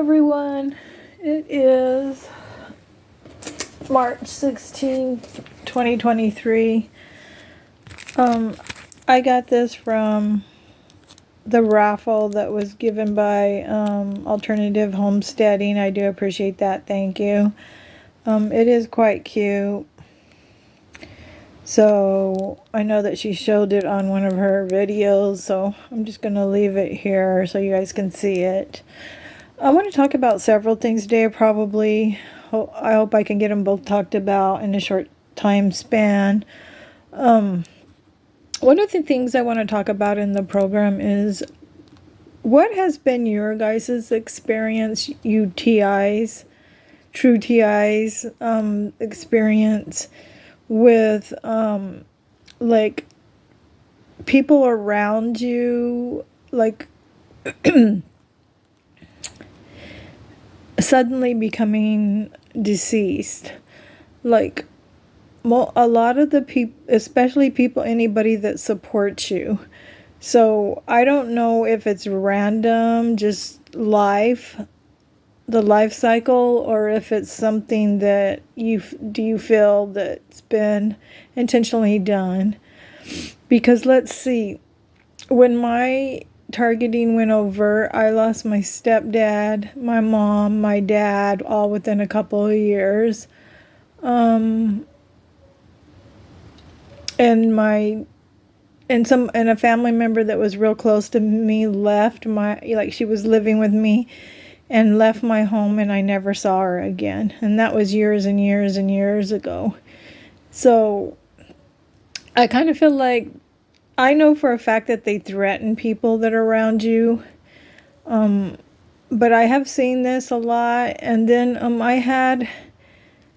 everyone. It is March 16th, 2023. I got this from the raffle that was given by Alternative Homesteading. I do appreciate that. Thank you. It is quite cute. So I know that she showed it on one of her videos, so I'm just going to leave it here so you guys can see it. I want to talk about several things today. I hope I can get them both talked about in a short time span. One of the things I want to talk about in the program is what has been your guys' experience, UTIs, true TIs, experience with like people around you, like suddenly becoming deceased. Like a lot of the people, especially anybody that supports you. So I don't know if it's random, just the life cycle, or if it's something that you feel that's been intentionally done. Because let's see, when my targeting went over, I lost my stepdad, my mom, my dad, all within a couple of years. And a family member that was real close to me left she was living with me and left my home, and I never saw her again. And that was years and years and years ago. So I kind of feel like I know for a fact that they threaten people that are around you. But I have seen this a lot. And then I had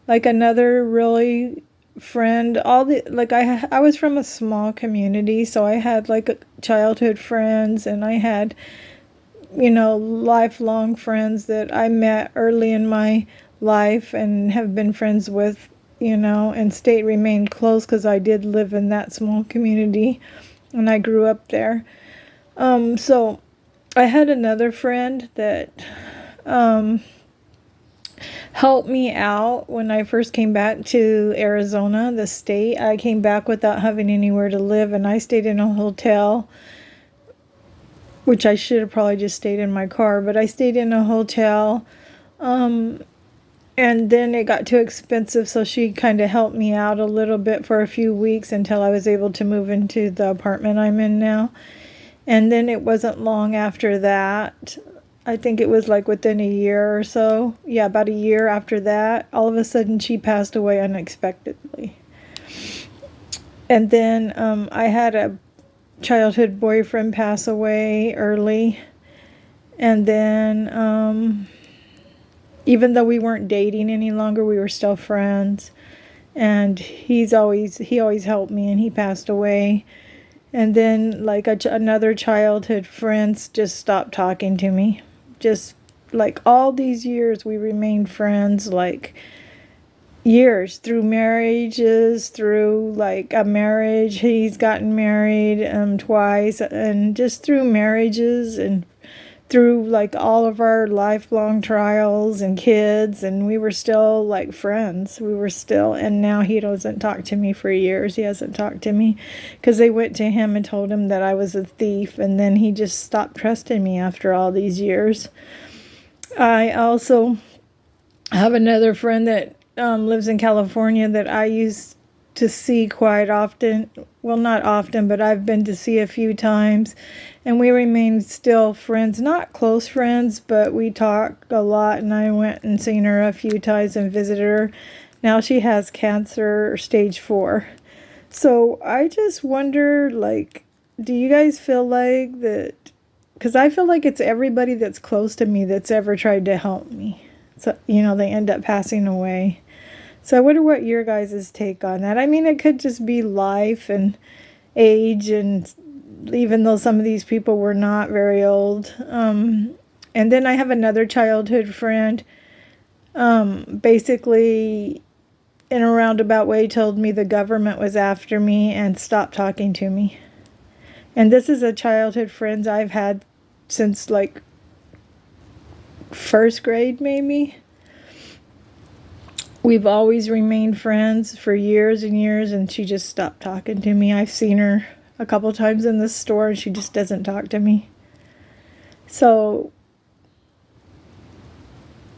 like another really friend. I was from a small community, so I had like childhood friends, and I had lifelong friends that I met early in my life and have been friends with, and remained close because I did live in that small community and I grew up there. So I had another friend that helped me out when I first came back to Arizona, the state. I came back without having anywhere to live, and I stayed in a hotel, which I should have probably just stayed in my car, but I stayed in a hotel. And then it got too expensive, so she kind of helped me out a little bit for a few weeks until I was able to move into the apartment I'm in now. And then it wasn't long after that. I think it was like within a year or so. Yeah, about a year after that, all of a sudden she passed away unexpectedly. And then I had a childhood boyfriend pass away early. And then even though we weren't dating any longer, we were still friends. And he always helped me, and he passed away. And then like another childhood friend just stopped talking to me. Just like all these years we remained friends, like years, through marriages, through like a marriage. He's gotten married twice, and just through marriages and through like all of our lifelong trials and kids, and we were still like friends. And now he doesn't talk to me for years. He hasn't talked to me because they went to him and told him that I was a thief, and then he just stopped trusting me after all these years. I also have another friend that lives in California that I used to see quite often. Well, not often, but I've been to see a few times, and we remain still friends. Not close friends, but we talk a lot, and I went and seen her a few times and visited her. Now she has cancer, stage 4. So I just wonder, like, do you guys feel like that? Because I feel like it's everybody that's close to me that's ever tried to help me. So, they end up passing away. So I wonder what your guys' take on that. I mean, it could just be life and age, and even though some of these people were not very old. And then I have another childhood friend, basically in a roundabout way told me the government was after me and stopped talking to me. And this is a childhood friend I've had since like first grade maybe. We've always remained friends for years and years, and she just stopped talking to me. I've seen her a couple times in the store, and she just doesn't talk to me. So,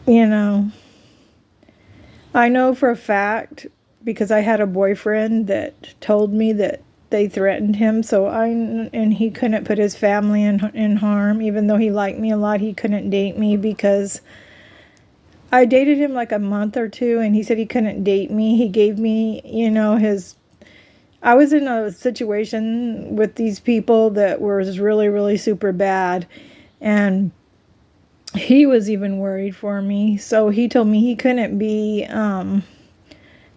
you know, I know for a fact because I had a boyfriend that told me that they threatened him, and he couldn't put his family in harm. Even though he liked me a lot, he couldn't date me because I dated him like a month or two, and he said he couldn't date me. He gave me, I was in a situation with these people that was really, really super bad, and he was even worried for me. So he told me he couldn't be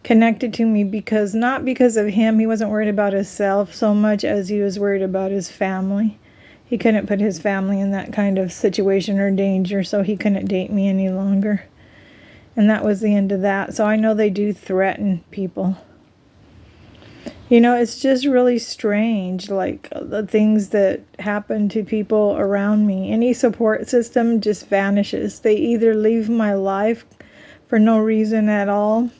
connected to me not because of him. He wasn't worried about himself so much as he was worried about his family. He couldn't put his family in that kind of situation or danger, so he couldn't date me any longer. And that was the end of that. So I know they do threaten people. It's just really strange, like the things that happen to people around me. Any support system just vanishes. They either leave my life for no reason at all,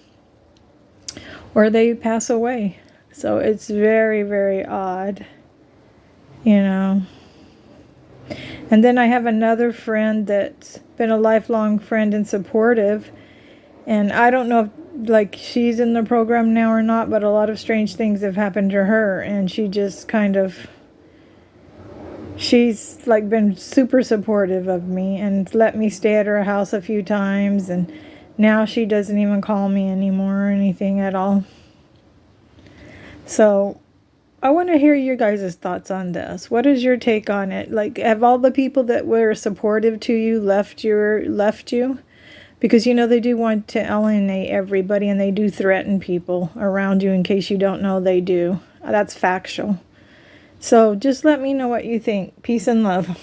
or they pass away. So it's very, very odd, And then I have another friend that's been a lifelong friend and supportive. And I don't know if she's in the program now or not, but a lot of strange things have happened to her. And she just she's been super supportive of me and let me stay at her house a few times. And now she doesn't even call me anymore or anything at all. So I want to hear your guys' thoughts on this. What is your take on it? Have all the people that were supportive to you left you? Because, they do want to alienate everybody, and they do threaten people around you. In case you don't know, they do. That's factual. So just let me know what you think. Peace and love.